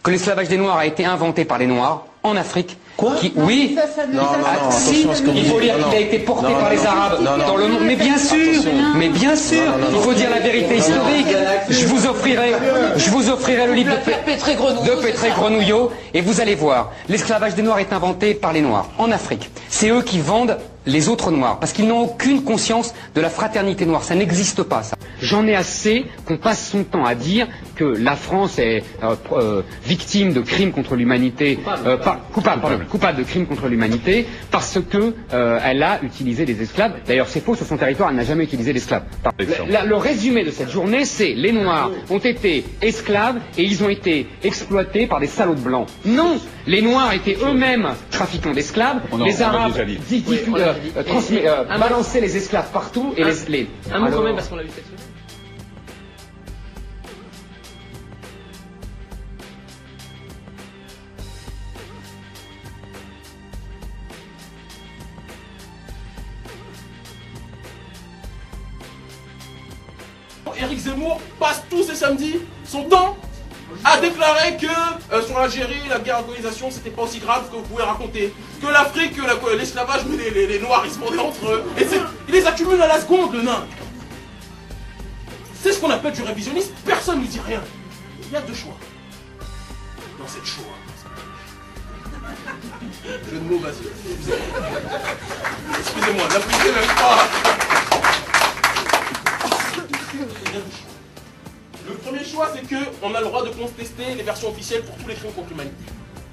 que l'esclavage des Noirs a été inventé par les Noirs en Afrique. Quoi? Oui. Si, il faut dire qu'il a été porté par les Arabes dans le monde. Mais bien sûr, il faut dire la vérité historique. Je vous offrirai le livre de Pétré-Grenouillot et vous allez voir. L'esclavage des Noirs est inventé par les Noirs en Afrique. C'est eux qui vendent les autres Noirs parce qu'ils n'ont aucune conscience de la fraternité noire. Ça n'existe pas, ça. J'en ai assez qu'on passe son temps à dire que la France est victime de crimes contre l'humanité, coupable de crimes contre l'humanité parce que elle a utilisé des esclaves. D'ailleurs, c'est faux, sur son territoire, elle n'a jamais utilisé d'esclaves. Le résumé de cette journée, c'est les Noirs ont été esclaves et ils ont été exploités par des salauds de blancs. Non, les Noirs étaient eux-mêmes trafiquants d'esclaves. Les Arabes balançaient les esclaves partout et les... Un mot quand même parce qu'on l'a vu cette semaine. Éric Zemmour passe tous ces samedis son temps à déclarer que sur l'Algérie, la guerre de colonisation, c'était pas aussi grave que vous pouvez raconter. Que l'Afrique, l'esclavage, mais les Noirs, ils se mordaient entre eux. Et il les accumule à la seconde, le nain. C'est ce qu'on appelle du révisionnisme. Personne ne dit rien. Il y a deux choix. Dans cette choix. Jeu de mots basique. Excusez-moi, n'appliquez même pas. Le premier choix, c'est qu'on a le droit de contester les versions officielles pour tous les crimes contre l'humanité.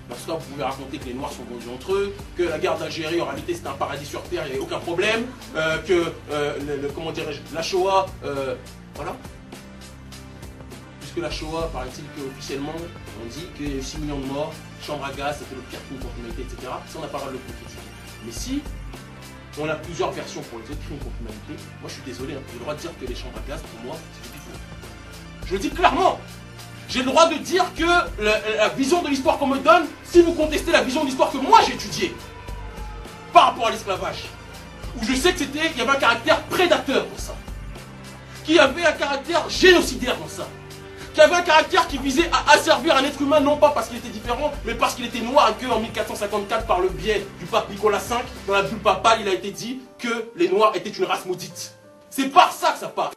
Parce que là, vous pouvez raconter que les Noirs sont vendus entre eux, que la guerre d'Algérie, en réalité, c'était un paradis sur Terre, il n'y avait aucun problème, comment dirais-je, la Shoah, voilà. Puisque la Shoah, paraît-il qu'officiellement, on dit qu'il y a eu 6 millions de morts, chambre à gaz, c'était le pire crime contre l'humanité, etc. Ça, on n'a pas le droit de le contester. Mais si on a plusieurs versions pour les autres crimes contre l'humanité, moi je suis désolé, j'ai le droit de dire que les chambres à gaz, pour moi, c'est du bifou. Je le dis clairement. J'ai le droit de dire que la vision de l'histoire qu'on me donne, si vous contestez la vision de l'histoire que moi j'ai étudiée, par rapport à l'esclavage, où je sais que il y avait un caractère prédateur dans ça, qu'il y avait un caractère génocidaire dans ça, qu'il y avait un caractère qui visait à asservir un être humain, non pas parce qu'il était différent, mais parce qu'il était noir et qu'en 1454, par le biais du pape Nicolas V, dans la bulle papale, il a été dit que les Noirs étaient une race maudite. C'est par ça que ça part.